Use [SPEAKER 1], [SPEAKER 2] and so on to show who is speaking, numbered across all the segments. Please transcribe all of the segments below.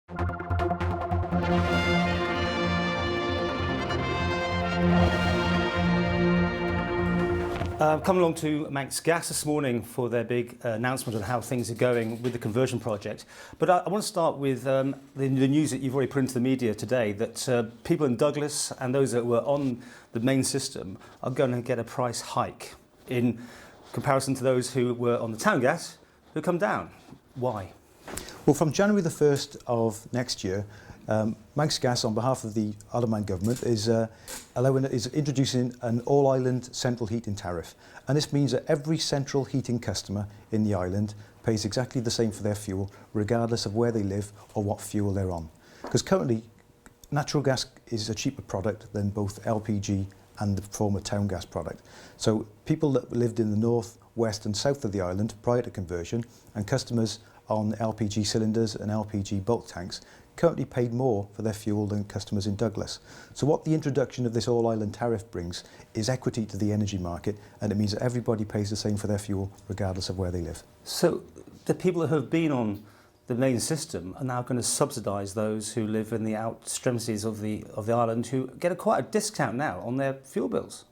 [SPEAKER 1] Come along to Manx Gas this morning for their big announcement on how things are going with the conversion project. But I want to start with the news that you've already put into the media today, that people in Douglas and those that were on the main system are going to get a price hike in comparison to those who were on the town gas who come down. Why?
[SPEAKER 2] Well, from January the 1st of next year, Manx Gas, on behalf of the Isle of Man government, is introducing an all-island central heating tariff. And this means that every central heating customer in the island pays exactly the same for their fuel, regardless of where they live or what fuel they're on. Because currently, natural gas is a cheaper product than both LPG and the former town gas product. So people that lived in the north, west and south of the island prior to conversion, and customers on LPG cylinders and LPG bulk tanks currently paid more for their fuel than customers in Douglas. So what the introduction of this all-island tariff brings is equity to the energy market, and it means that everybody pays the same for their fuel regardless of where they live.
[SPEAKER 1] So the people that have been on the main system are now going to subsidise those who live in the extremities of the island, who get quite a discount now on their fuel bills.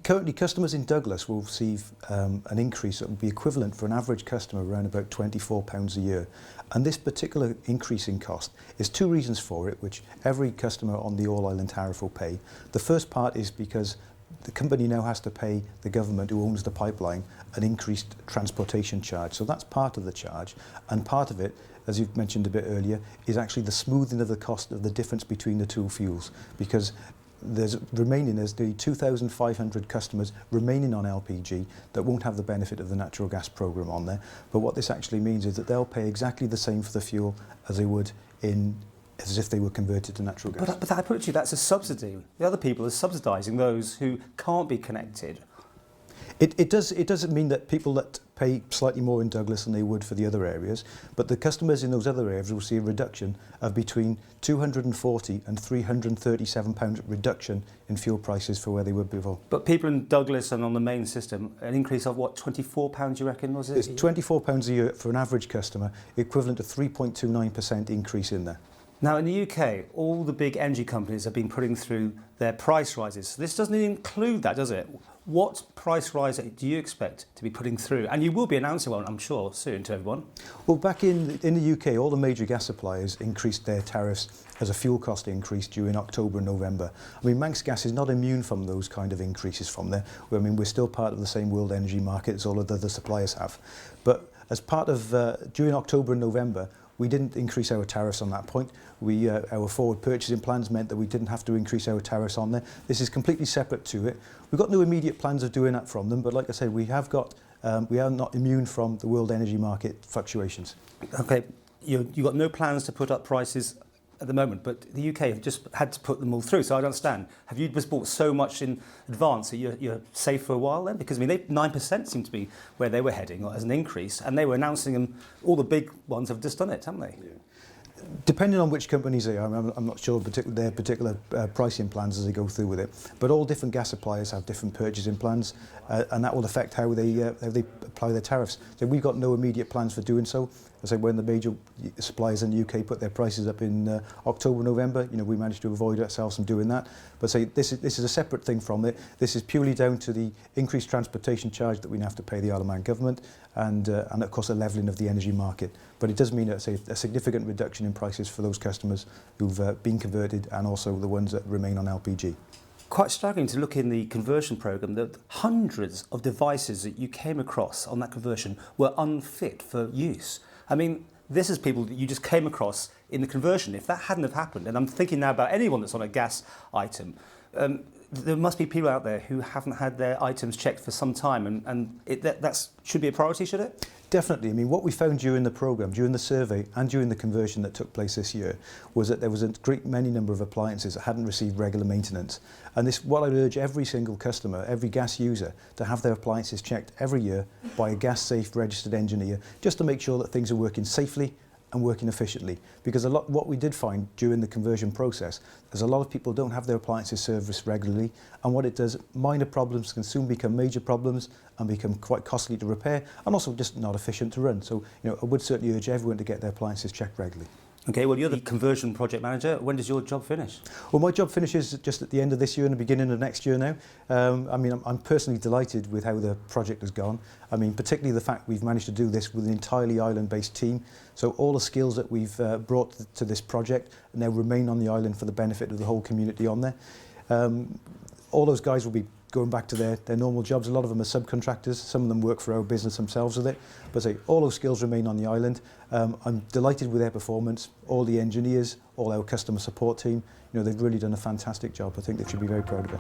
[SPEAKER 2] Currently, customers in Douglas will receive an increase that will be equivalent for an average customer around about £24 a year. And this particular increase in cost is two reasons for it, which every customer on the all-island tariff will pay. The first part is because the company now has to pay the government who owns the pipeline an increased transportation charge. So that's part of the charge. And part of it, as you've mentioned a bit earlier, is actually the smoothing of the cost of the difference between the two fuels. Because there's nearly 2,500 customers remaining on LPG that won't have the benefit of the natural gas programme on there. But what this actually means is that they'll pay exactly the same for the fuel as they would as if they were converted to natural gas.
[SPEAKER 1] But I put it to you, that's a subsidy. The other people are subsidising those who can't be connected.
[SPEAKER 2] It doesn't mean that people that pay slightly more in Douglas than they would for the other areas, but the customers in those other areas will see a reduction of between £240 and £337 reduction in fuel prices for where they were before.
[SPEAKER 1] But people in Douglas and on the main system, an increase of what, £24 you reckon, was it?
[SPEAKER 2] It's £24 a year for an average customer, equivalent to 3.29% increase in there.
[SPEAKER 1] Now in the UK, all the big energy companies have been putting through their price rises. So this doesn't include that, does it? What price rise do you expect to be putting through? And you will be announcing one, I'm sure, soon to everyone.
[SPEAKER 2] Well, back in the UK, all the major gas suppliers increased their tariffs as a fuel cost increase during October and November. I mean, Manx Gas is not immune from those kind of increases from there. I mean, we're still part of the same world energy market as all of the other suppliers have. But as part of, during October and November, we didn't increase our tariffs on that point. Our forward purchasing plans meant that we didn't have to increase our tariffs on there. This is completely separate to it. We've got no immediate plans of doing that from them, but like I said, we are not immune from the world energy market fluctuations.
[SPEAKER 1] Okay, you've got no plans to put up prices at the moment, but the UK have just had to put them all through, so I don't understand. Have you just bought so much in advance that you're safe for a while then? Because I mean, 9% seem to be where they were heading as an increase, and they were announcing them, all the big ones have just done it, haven't they? Yeah.
[SPEAKER 2] Depending on which companies they are, I'm not sure their particular pricing plans as they go through with it, but all different gas suppliers have different purchasing plans, and that will affect how they apply their tariffs. So we've got no immediate plans for doing so. I say when the major suppliers in the UK put their prices up in October, November, we managed to avoid ourselves from doing that. But say this is a separate thing from it. This is purely down to the increased transportation charge that we now have to pay the Isle of Man government, and of course a levelling of the energy market. But it does mean a significant reduction in prices for those customers who've been converted, and also the ones that remain on LPG.
[SPEAKER 1] Quite staggering to look in the conversion programme that hundreds of devices that you came across on that conversion were unfit for use. I mean, this is people that you just came across in the conversion. If that hadn't have happened, and I'm thinking now about anyone that's on a gas item, there must be people out there who haven't had their items checked for some time, and that should be a priority, should it?
[SPEAKER 2] Definitely. I mean, what we found during the programme, during the survey and during the conversion that took place this year, was that there was a great many number of appliances that hadn't received regular maintenance. And this, what I'd urge every single customer, every gas user, to have their appliances checked every year by a gas safe registered engineer, just to make sure that things are working safely and working efficiently. Because what we did find during the conversion process is a lot of people don't have their appliances serviced regularly, and what it does, minor problems can soon become major problems and become quite costly to repair, and also just not efficient to run. So I would certainly urge everyone to get their appliances checked regularly.
[SPEAKER 1] Okay, well, you're the conversion project manager. When does your job finish?
[SPEAKER 2] Well, my job finishes just at the end of this year and the beginning of next year now. I mean, I'm personally delighted with how the project has gone. I mean, particularly the fact we've managed to do this with an entirely island-based team. So all the skills that we've brought to this project now remain on the island for the benefit of the whole community on there. All those guys will be going back to their normal jobs. A lot of them are subcontractors. Some of them work for our business themselves with it. But say, all those skills remain on the island. I'm delighted with their performance. All the engineers, all our customer support team, you know, they've really done a fantastic job. I think they should be very proud of it.